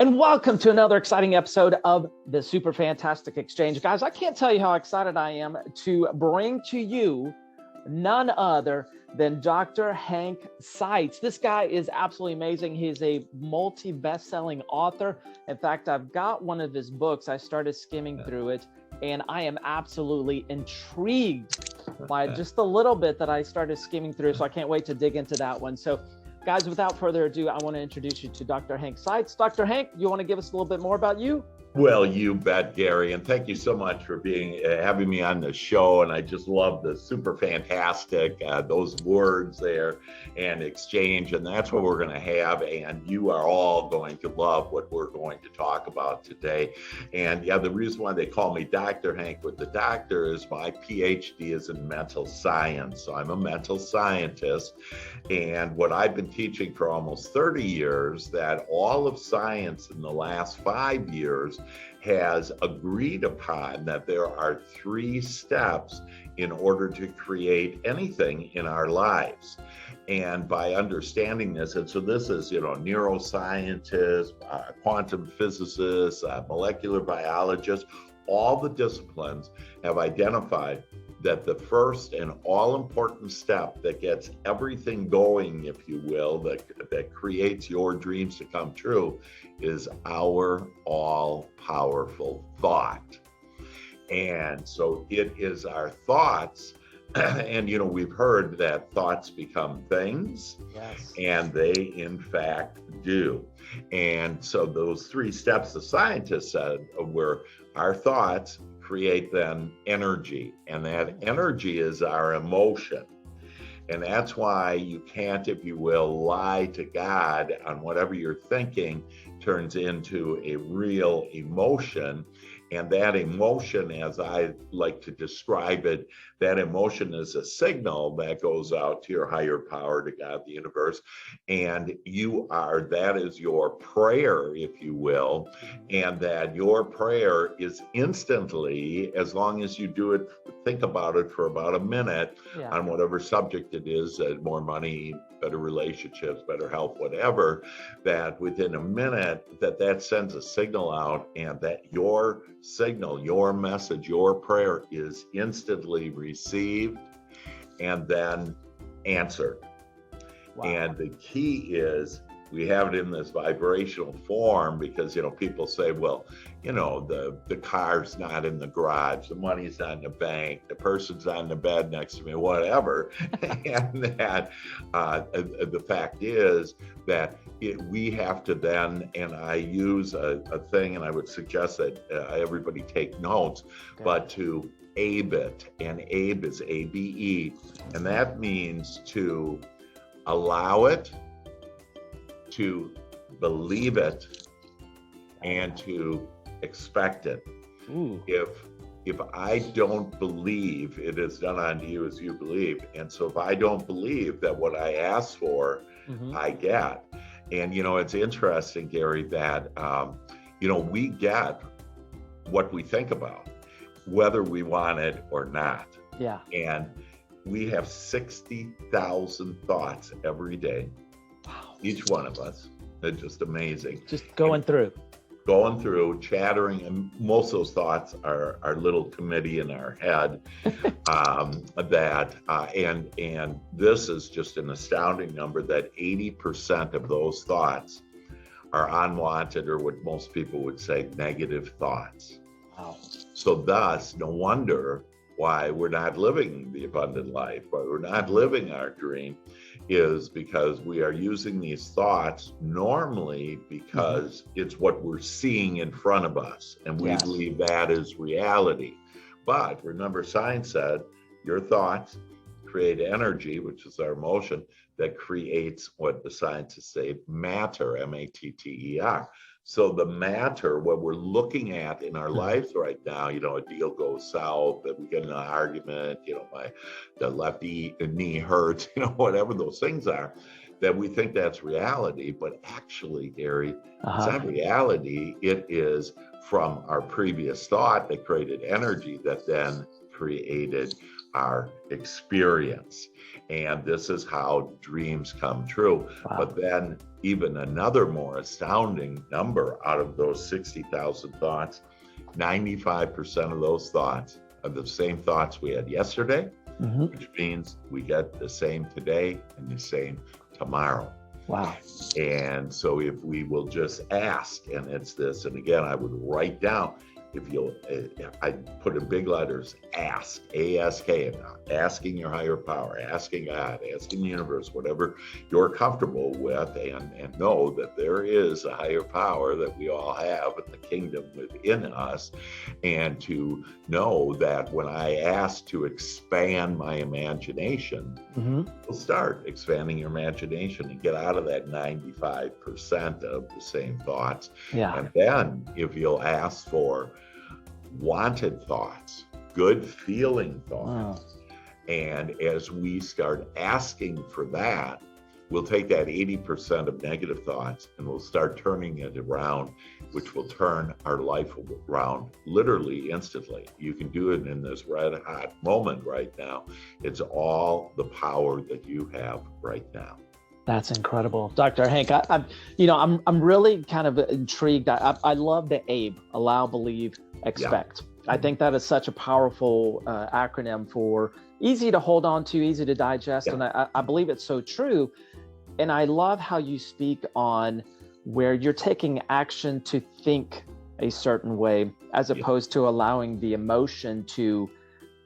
And welcome to another exciting episode of the Super Fantastic Exchange. Guys, I can't tell you how excited I am to bring to you none other than Dr. Hank Seitz. This guy is absolutely amazing. He's a multi-best-selling author. In fact, I've got one of his books. I started skimming through it, and I am absolutely intrigued by just a little bit that I started skimming through, so I can't wait to dig into that one. So guys, without further ado, I want to introduce you to Dr. Hank Seitz. Dr. Hank, you want to give us a little bit more about you? Well, you bet, Gary, and thank you so much for having me on the show. And I just love the super fantastic, those words there, and exchange, and that's what we're going to have. And you are all going to love what we're going to talk about today. And yeah, the reason why they call me Dr. Hank with the doctor is my PhD is in mental science. So I'm a mental scientist, and what I've been teaching for almost 30 years, that all of science in the last 5 years has agreed upon that there are 3 steps in order to create anything in our lives. And by understanding this, and so this is, neuroscientists, quantum physicists, molecular biologists, all the disciplines have identified that the first and all-important step that gets everything going, if you will, that creates your dreams to come true, is our all-powerful thought. And so it is our thoughts, and we've heard that thoughts become things, yes, and they in fact do. And so those 3 steps the scientists said were our thoughts create then energy, and that energy is our emotion. And that's why you can't, if you will, lie to God on whatever you're thinking turns into a real emotion. And that emotion, as I like to describe it, that emotion is a signal that goes out to your higher power, to God, the universe. And that is your prayer, if you will. And that your prayer is instantly, as long as you do it, think about it for about a minute on whatever subject it is, more money, better relationships, better health, whatever, that within a minute that sends a signal out, and that your signal, your message, your prayer is instantly received and then answered. Wow. And the key is we have it in this vibrational form because, people say, well, the car's not in the garage, the money's not in the bank, the person's not in the bed next to me, whatever. And that the fact is that we have to then, and I use a thing, and I would suggest that everybody take notes, but to ABE it, and ABE is ABE, and that means to allow it, to believe it, and to expect it. Ooh. If I don't believe, it is done unto you as you believe. And so if I don't believe that what I ask for, I get. And it's interesting, Gary, that we get what we think about, whether we want it or not. Yeah. And we have 60,000 thoughts every day. Wow. Each one of us. They're just amazing. Just going through, chattering, and most of those thoughts are our little committee in our head. And this is just an astounding number, that 80% of those thoughts are unwanted, or what most people would say, negative thoughts. Wow. So thus, no wonder why we're not living the abundant life, why we're not living our dream, is because we are using these thoughts normally because it's what we're seeing in front of us, and we believe that is reality. But remember, science said your thoughts create energy, which is our emotion, that creates what the scientists say matter, M-A-T-T-E-R. So the matter, what we're looking at in our lives right now, a deal goes south, that we get in an argument, the left knee hurts, whatever those things are, that we think that's reality. But actually, Gary, it's not reality. It is from our previous thought that created energy that then created our experience. And this is how dreams come true. Wow. But then even another more astounding number out of those 60,000 thoughts, 95% of those thoughts are the same thoughts we had yesterday, which means we get the same today and the same tomorrow. Wow. And so if we will just ask, and it's this, and again, I would write down, if you'll, I put in big letters, ask, A-S-K, asking your higher power, asking God, asking the universe, whatever you're comfortable with, and know that there is a higher power that we all have in the kingdom within us, and to know that when I ask to expand my imagination, we'll start expanding your imagination and get out of that 95% of the same thoughts. Yeah. And then if you'll ask for wanted thoughts, good feeling thoughts, and as we start asking for that, we'll take that 80% of negative thoughts and we'll start turning it around, which will turn our life around literally instantly. You can do it in this red hot moment right now. It's all the power that you have right now. That's incredible, Dr. Hank. I'm really kind of intrigued. I love the ABE: allow, believe, expect. I think that is such a powerful acronym for easy to hold on to, easy to digest, and I believe it's so true. And I love how you speak on where you're taking action to think a certain way, as opposed to allowing the emotion to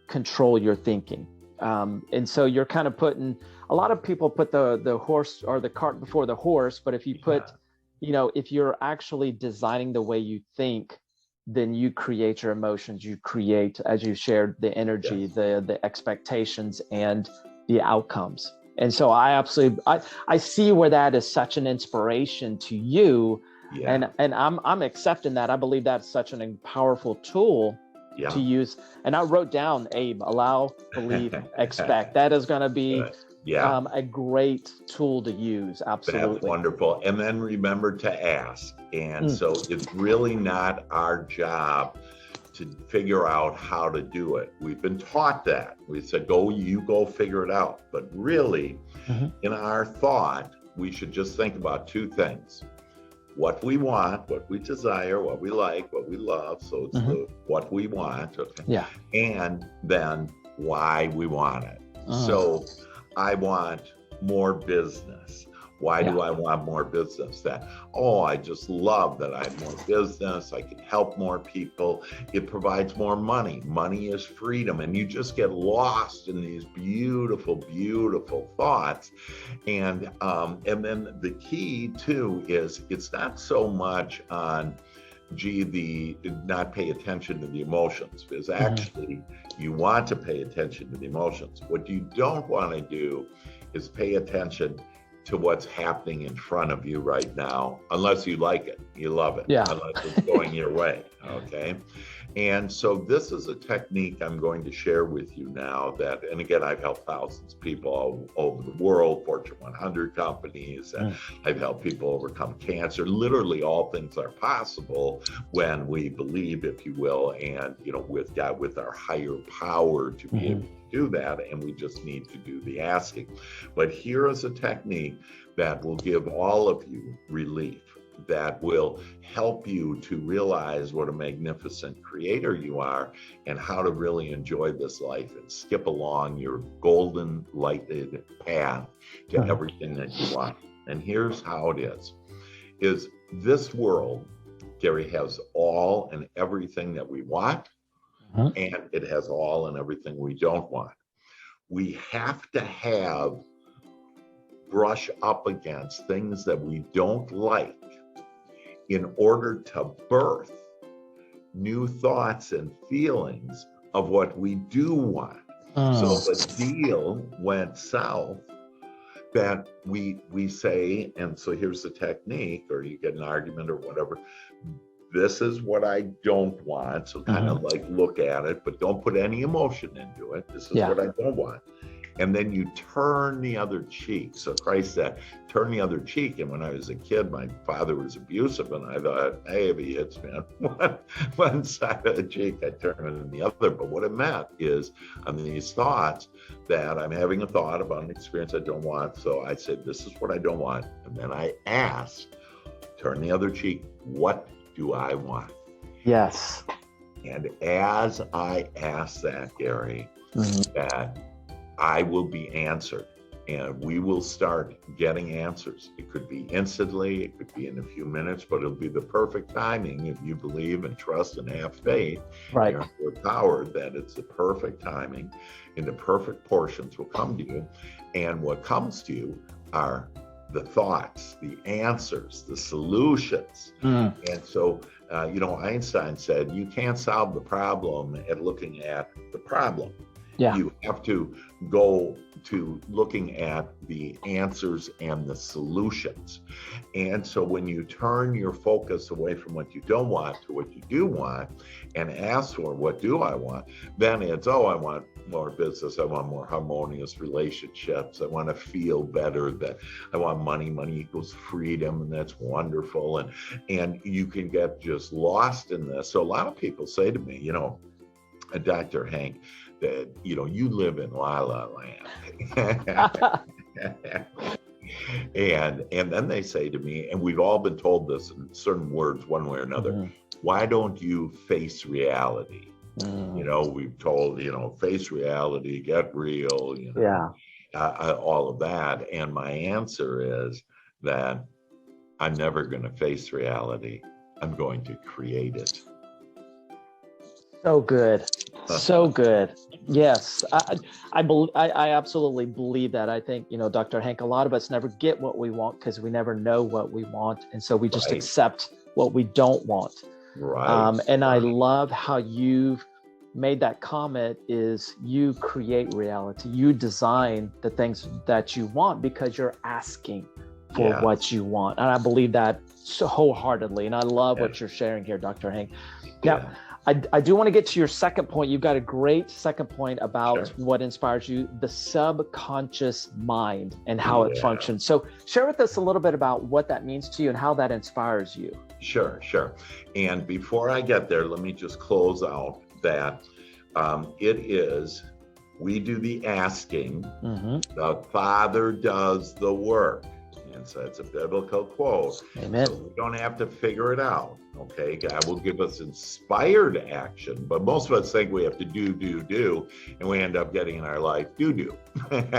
control your thinking. And so you're kind of putting, a lot of people put the horse or the cart before the horse, but if you put, if you're actually designing the way you think, then you create your emotions, you create, as you shared, the energy, the expectations and the outcomes. And so I see where that is such an inspiration to you. And I'm accepting that. I believe that's such an powerful tool to use. And I wrote down ABE: allow, believe, expect. That is going to be a great tool to use. Absolutely. That's wonderful. And then remember to ask. And so it's really not our job to figure out how to do it. We've been taught that. We said, you go figure it out. But really, in our thought, we should just think about two things: what we want, what we desire, what we like, what we love. So it's what we want. And then why we want it. So I want more business. Why do I want more business? I just love that I have more business. I can help more people. It provides more money. Money is freedom. And you just get lost in these beautiful, beautiful thoughts. And then the key too is it's not so much on not pay attention to the emotions, because actually you want to pay attention to the emotions. What you don't want to do is pay attention to what's happening in front of you right now, unless you like it, you love it, unless it's going your way, okay? And so this is a technique I'm going to share with you now and again, I've helped thousands of people all over the world, Fortune 100 companies, and I've helped people overcome cancer. Literally all things are possible when we believe, if you will, and with God, with our higher power to be able to do that, and we just need to do the asking. But here is a technique that will give all of you relief, that will help you to realize what a magnificent creator you are and how to really enjoy this life and skip along your golden lighted path to everything that you want. And here's how it is this world, Gary, has all and everything that we want, and it has all and everything we don't want. We have to brush up against things that we don't like in order to birth new thoughts and feelings of what we do want. So if a deal went south, that we say, and so here's the technique, or you get an argument or whatever, this is what I don't want. So kind of like look at it, but don't put any emotion into it. This is what I don't want. and then you turn the other cheek. So Christ said, turn the other cheek. And when I was a kid, my father was abusive, and I thought, hey, if he hits me on one side of the cheek, I turn it on the other. But what it meant is, on these thoughts, that I'm having a thought about an experience I don't want. So I said, this is what I don't want. And then I asked, turn the other cheek, what do I want? Yes. And as I asked that, Gary, that I will be answered, and we will start getting answers. It could be instantly, it could be in a few minutes, but it'll be the perfect timing if you believe and trust and have faith. Right. You're empowered that it's the perfect timing, and the perfect portions will come to you. And what comes to you are the thoughts, the answers, the solutions. And so, Einstein said, you can't solve the problem at looking at the problem. Yeah. You have to go to looking at the answers and the solutions. And so when you turn your focus away from what you don't want to what you do want, and ask for what do I want, then it's, I want more business, I want more harmonious relationships, I want to feel better, that I want money equals freedom, and that's wonderful. And you can get just lost in this. So a lot of people say to me, Dr. Hank, that you live in La La Land. and then they say to me, and we've all been told this in certain words one way or another, why don't you face reality? We've told, face reality, get real, all of that. And my answer is that I'm never going to face reality. I'm going to create it. So good. So good. Yes. I absolutely believe that. I think, Dr. Hank, a lot of us never get what we want because we never know what we want. And so we just accept what we don't want. Right. And I love how you've made that comment is you create reality. You design the things that you want because you're asking for what you want. And I believe that so wholeheartedly. And I love what you're sharing here, Dr. Hank. Now, I do want to get to your second point. You've got a great second point about what inspires you, the subconscious mind and how it functions. So share with us a little bit about what that means to you and how that inspires you. Sure. And before I get there, let me just close out that we do the asking, the Father does the work. And so it's a biblical quote. Amen. So we don't have to figure it out. Okay, God will give us inspired action, but most of us think we have to do, and we end up getting in our life do. And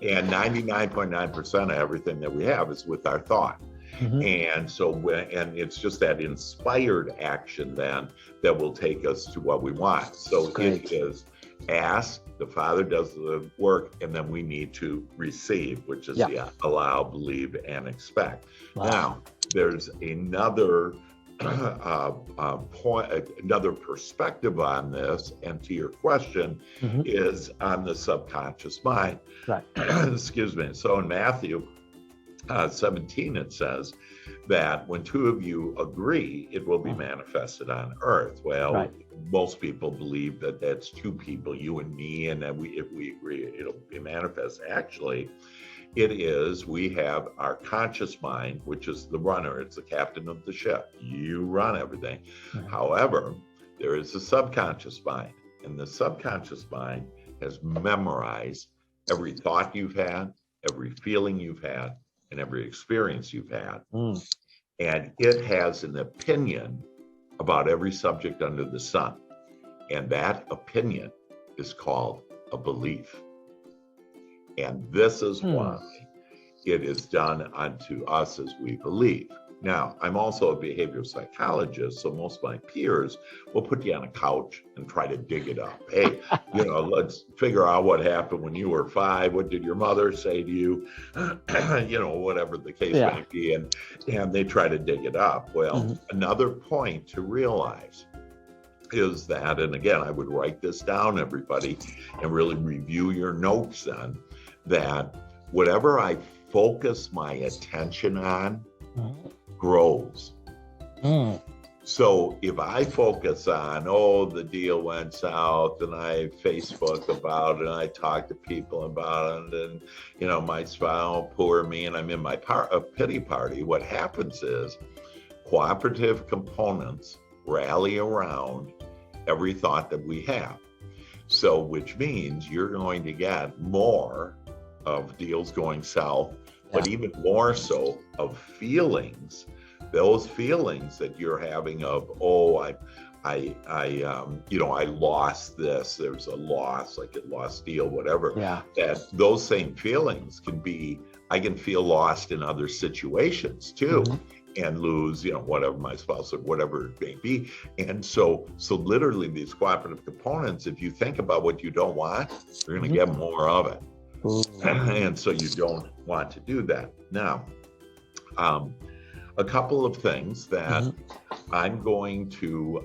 99.9% of everything that we have is with our thought. And so and it's just that inspired action then that will take us to what we want. So it is ask, the Father does the work, and then we need to receive, which is allow, believe, and expect. Wow. Now, there's another point, another perspective on this, and to your question, is on the subconscious mind. Right. Excuse me. So in Matthew 17, it says that when two of you agree, it will be manifested on earth. Well, most people believe that that's two people, you and me, and that if we agree, it'll be manifest. Actually, we have our conscious mind, which is the runner. It's the captain of the ship. You run everything. However, there is a subconscious mind, and the subconscious mind has memorized every thought you've had, every feeling you've had, and every experience you've had. And it has an opinion about every subject under the sun. And that opinion is called a belief. And this is why it is done unto us as we believe. Now, I'm also a behavioral psychologist, so most of my peers will put you on a couch and try to dig it up. Hey, let's figure out what happened when you were 5. What did your mother say to you? Whatever the case may be. And they try to dig it up. Well, another point to realize is that, and again, I would write this down, everybody, and really review your notes then, that whatever I focus my attention on grows. So if I focus on, oh, the deal went south, and I Facebook about it, and I talk to people about it, and, you know, my smile, poor me, and I'm in my pity party, what happens is cooperative components rally around every thought that we have. So, which means you're going to get more of deals going south, but even more so of feelings. Those feelings that you're having of, oh, I lost this, there's a loss, like a lost deal, whatever. Yeah. That those same feelings can be, I can feel lost in other situations too, and lose, you know, whatever, my spouse or whatever it may be. And so literally these cooperative components, if you think about what you don't want, you're going to get more of it. And so you don't want to do that. Now, a couple of things that I'm going to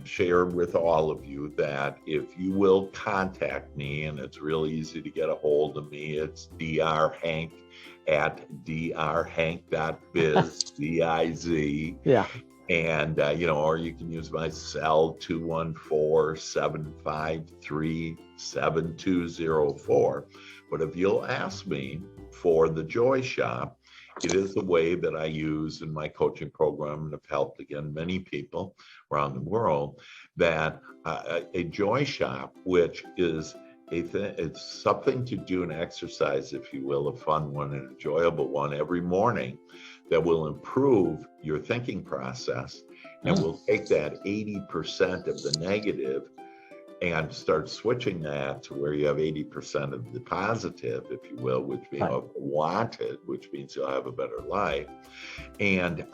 share with all of you, that if you will contact me, and it's real easy to get a hold of me, it's drhank@drhank.biz, D-I-Z. Yeah. And, you know, or you can use my cell 214-753-7204. But if you'll ask me for the Joy Shop, it is the way that I use in my coaching program, and have helped, again, many people around the world, that a Joy Shop, which is it's something to do, an exercise, if you will, a fun one, an enjoyable one every morning, that will improve your thinking process, and will take that 80% of the negative and start switching that to where you have 80% of the positive, if you will, which means wanted, which means you'll have a better life. And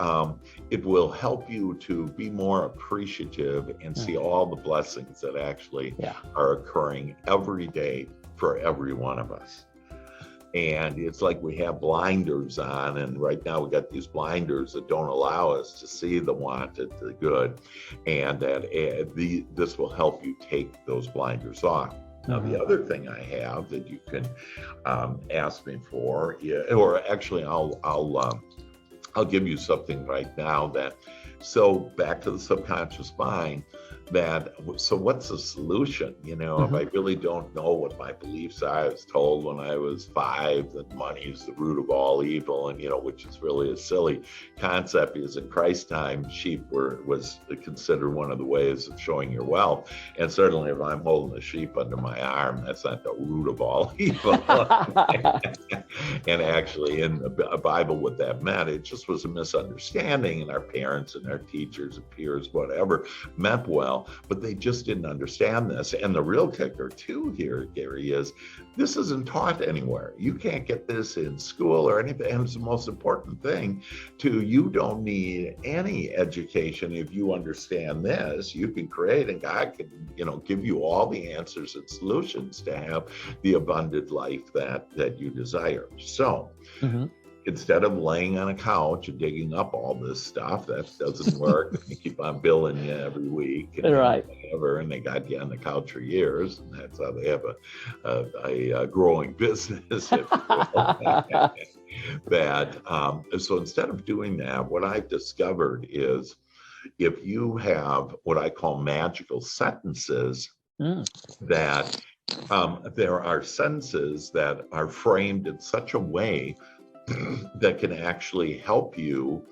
it will help you to be more appreciative and see all the blessings that actually are occurring every day for every one of us. And it's like we have blinders on, and right now we got these blinders that don't allow us to see the wanted, the good, and that this will help you take those blinders off. Now, the other thing I have that you can ask me for, or actually I'll give you something right now that, so back to the subconscious mind, so what's the solution? You know, if I really don't know what my beliefs are, I was told when I was 5 that money is the root of all evil, and, you know, which is really a silly concept, because in Christ's time, sheep was considered one of the ways of showing your wealth. And certainly if I'm holding a sheep under my arm, that's not the root of all evil. And actually in the Bible, what that meant, it just was a misunderstanding, and our parents and our teachers and peers, whatever, meant well, but they just didn't understand this. And the real kicker too here, Gary, is this isn't taught anywhere. You can't get this in school or anything. And it's the most important thing too. You don't need any education. If you understand this, you can create, and God can, you know, give you all the answers and solutions to have the abundant life that you desire. So instead of laying on a couch and digging up all this stuff, that doesn't work. They keep on billing you every week, and whatever, and they got you on the couch for years, and that's how they have a growing business. If you will. So instead of doing that, what I've discovered is, if you have what I call magical sentences, that there are sentences that are framed in such a way that can actually help you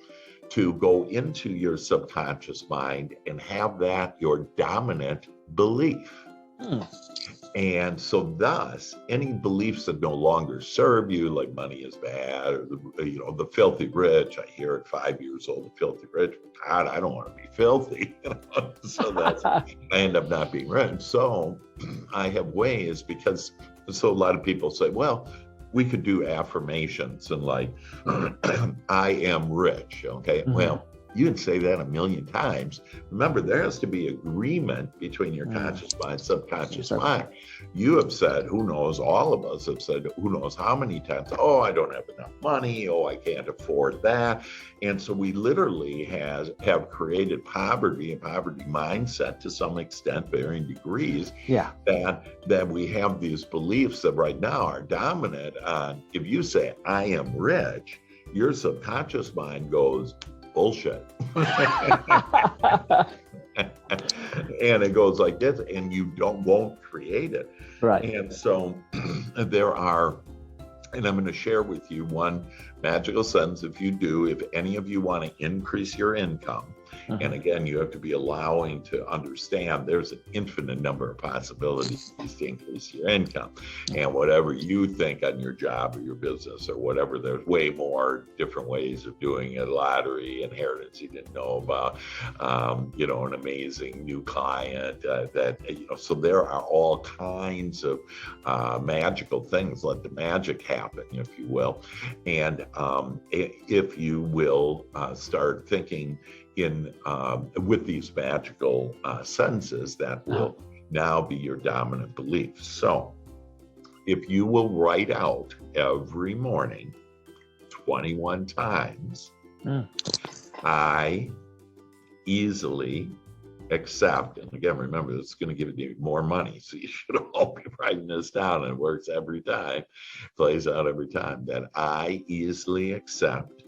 to go into your subconscious mind and have that your dominant belief. And so thus, any beliefs that no longer serve you, like money is bad, or the filthy rich, I hear at 5 years old, the filthy rich, God, I don't want to be filthy. So I end up not being rich. So I have ways, because a lot of people say, well, we could do affirmations and like, I am rich, okay? Well, you can say that a million times. Remember, there has to be agreement between your conscious mind, subconscious mind. You have said, who knows, all of us have said, who knows how many times, oh, I don't have enough money, oh, I can't afford that. And so we literally have created poverty, a poverty mindset to some extent, varying degrees, that we have these beliefs that right now are dominant on, if you say, I am rich, your subconscious mind goes, bullshit. And it goes like this, and you won't create it. Right. And so there are, and I'm going to share with you one magical sentence. If any of you want to increase your income, and again, you have to be allowing to understand there's an infinite number of possibilities to increase your income. And whatever you think on your job or your business or whatever, there's way more different ways of doing it. Lottery, inheritance you didn't know about, an amazing new client so there are all kinds of magical things. Let the magic happen, if you will. And if you will start thinking with these magical sentences, that will now be your dominant belief. So if you will write out every morning 21 times, I easily accept, and again, remember, this is going to give you more money, so you should all be writing this down, and it works every time, plays out every time, that I easily accept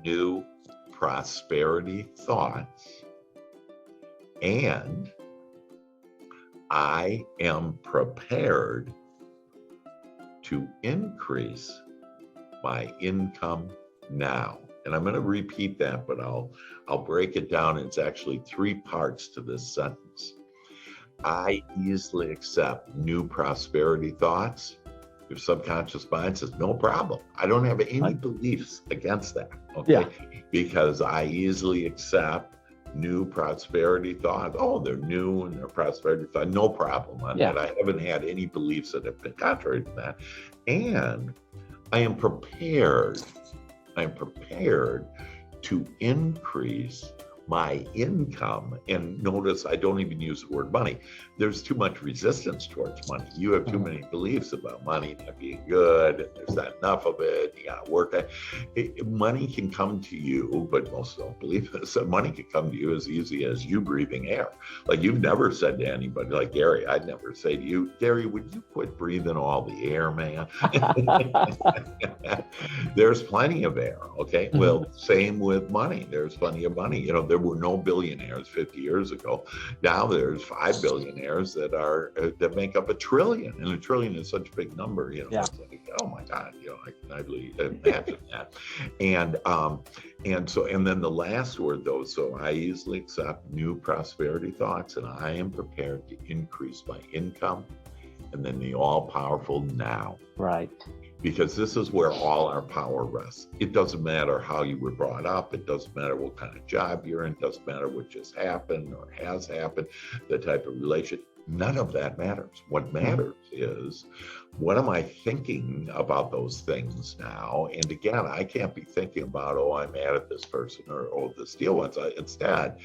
new prosperity thoughts, and I am prepared to increase my income now. And I'm going to repeat that, but I'll break it down. It's actually 3 parts to this sentence. I easily accept new prosperity thoughts. Your subconscious mind says, no problem. I don't have any beliefs against that, okay? Yeah. Because I easily accept new prosperity thoughts. Oh, they're new and they're prosperity thoughts. No problem on that. I haven't had any beliefs that have been contrary to that. And I am prepared to increase my income. And notice I don't even use the word money. There's too much resistance towards money. You have too many beliefs about money not being good, and there's not enough of it, you gotta work it. Money can come to you, but most don't believe this. So money can come to you as easy as you breathing air. Like, you've never said to anybody, like Gary, I'd never say to you, Gary, would you quit breathing all the air, man? There's plenty of air, okay? Well, same with money. There's plenty of money. There were no billionaires 50 years ago. Now there's 5 billionaires that make up $1 trillion, and $1 trillion is such a big number. It's like, oh my God, I can hardly imagine that. And then the last word, though, so I easily accept new prosperity thoughts, and I am prepared to increase my income, and then the all-powerful now. Right. Because this is where all our power rests. It doesn't matter how you were brought up. It doesn't matter what kind of job you're in. It doesn't matter what just happened or has happened, the type of relationship. None of that matters. What matters is, what am I thinking about those things now? And again, I can't be thinking about, oh, I'm mad at this person, or, oh, this deal went. Instead,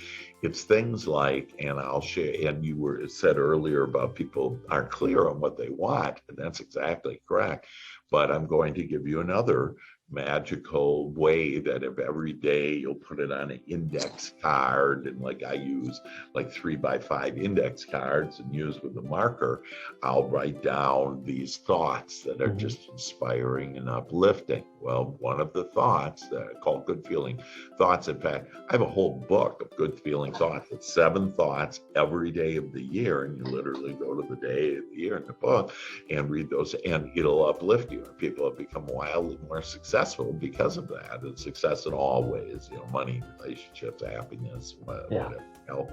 it's things like, and I'll share, and you said earlier about people aren't clear on what they want, and that's exactly correct. But I'm going to give you another magical way that if every day you'll put it on an index card, and like I use like 3x5 index cards and use with a marker, I'll write down these thoughts that are just inspiring and uplifting. Well, one of the thoughts that I call good feeling thoughts, in fact, I have a whole book of good feeling thoughts. It's 7 thoughts every day of the year, and you literally go to the day of the year in the book and read those, and it'll uplift you. And people have become wildly more successful because of that. And success in all ways, money, relationships, happiness, whatever, health.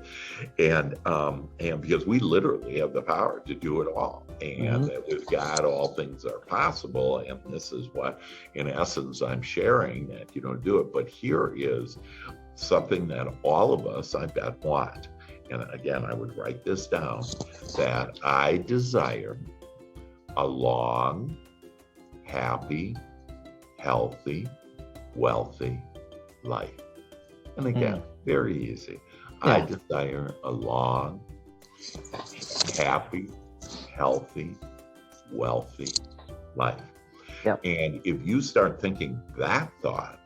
And because we literally have the power to do it all. And that with God, all things are possible. And this is what, in essence, I'm sharing, that you don't do it. But here is something that all of us, I bet, want. And again, I would write this down, that I desire a long, happy, healthy, wealthy life. And again, very easy. I desire a long, happy, healthy, wealthy life. And if you start thinking that thought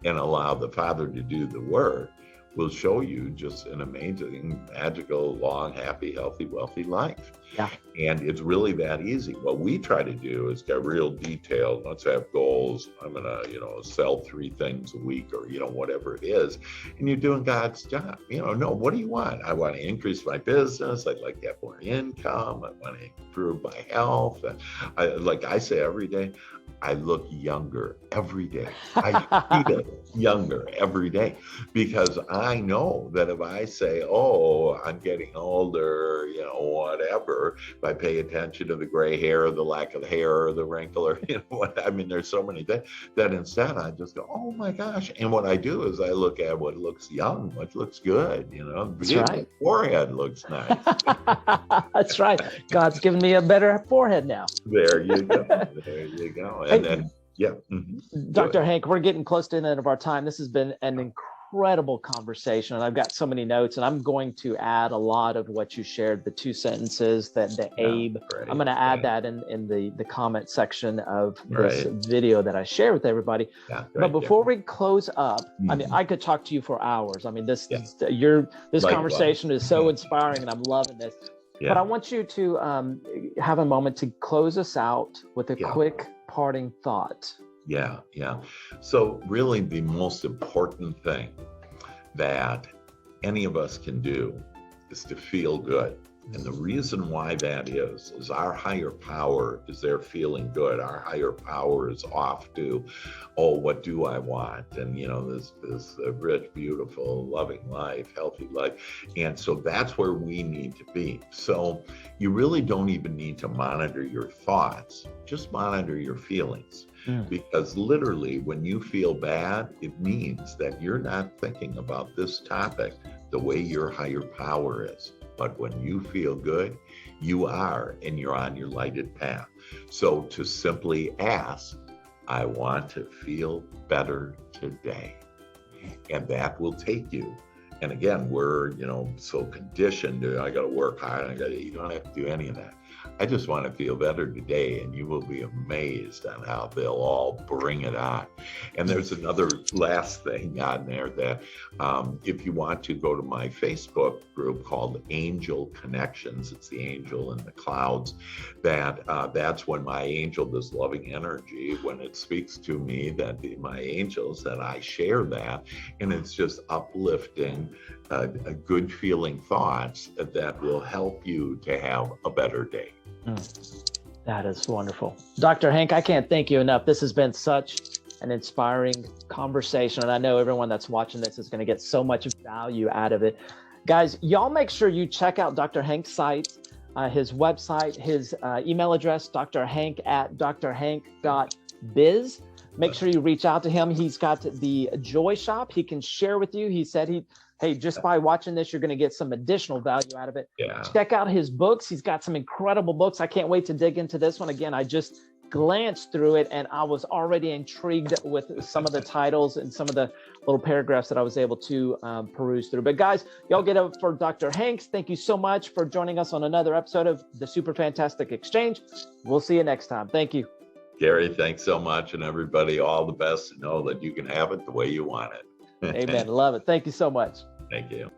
and allow the Father to do the work, will show you just an amazing, magical, long, happy, healthy, wealthy life. Yeah. And it's really that easy. What we try to do is get real detailed. Let's have goals. I'm going to, sell 3 things a week, or, whatever it is. And you're doing God's job. No, what do you want? I want to increase my business. I'd like to have more income. I want to improve my health. Like I say every day, I look younger every day. I feel younger every day, because I know that if I say, oh, I'm getting older, whatever, if I pay attention to the gray hair or the lack of hair or the wrinkle, or, there's so many things that instead I just go, oh my gosh. And what I do is I look at what looks young, what looks good, That's right. Forehead looks nice. That's right. God's given me a better forehead now. There you go. There you go. And then, yeah. Mm-hmm. Dr. Hank, we're getting close to the end of our time. This has been an incredible conversation, and I've got so many notes, and I'm going to add a lot of what you shared, the 2 sentences, the Abe. Great. I'm going to add that in the comment section of this video that I share with everybody. Yeah, but before we close up, I could talk to you for hours. This conversation is so inspiring, and I'm loving this. Yeah. But I want you to have a moment to close us out with a quick parting thought. Yeah. So really the most important thing that any of us can do is to feel good. And the reason why that is our higher power is there feeling good. Our higher power is off to, oh, what do I want? And, this rich, beautiful, loving life, healthy life. And so that's where we need to be. So you really don't even need to monitor your thoughts, just monitor your feelings. Because literally when you feel bad, it means that you're not thinking about this topic the way your higher power is. But when you feel good, you are, and you're on your lighted path. So to simply ask, I want to feel better today. And that will take you. And again, we're, so conditioned to, I got to work hard. You don't have to do any of that. I just want to feel better today, and you will be amazed on how they'll all bring it on. And there's another last thing on there that if you want to go to my Facebook group called Angel Connections, it's the angel in the clouds, that's when my angel, this loving energy, when it speaks to me, that my angels, that I share that, and it's just uplifting, a good feeling thoughts that will help you to have a better day. That is wonderful. Dr. Hank, I can't thank you enough. This has been such an inspiring conversation, and I know everyone that's watching this is going to get so much value out of it. Guys, y'all make sure you check out Dr. Hank's site, his website, his email address, drhank@drhank.biz. Make sure you reach out to him. He's got the Joy Shop. He can share with you. He said hey, just by watching this, you're going to get some additional value out of it. Yeah. Check out his books. He's got some incredible books. I can't wait to dig into this one. Again, I just glanced through it, and I was already intrigued with some of the titles and some of the little paragraphs that I was able to peruse through. But guys, y'all get up for Dr. Hanks. Thank you so much for joining us on another episode of the Super Fantastic Exchange. We'll see you next time. Thank you. Gary, thanks so much. And everybody, all the best. Know that you can have it the way you want it. Amen. Love it. Thank you so much. Thank you.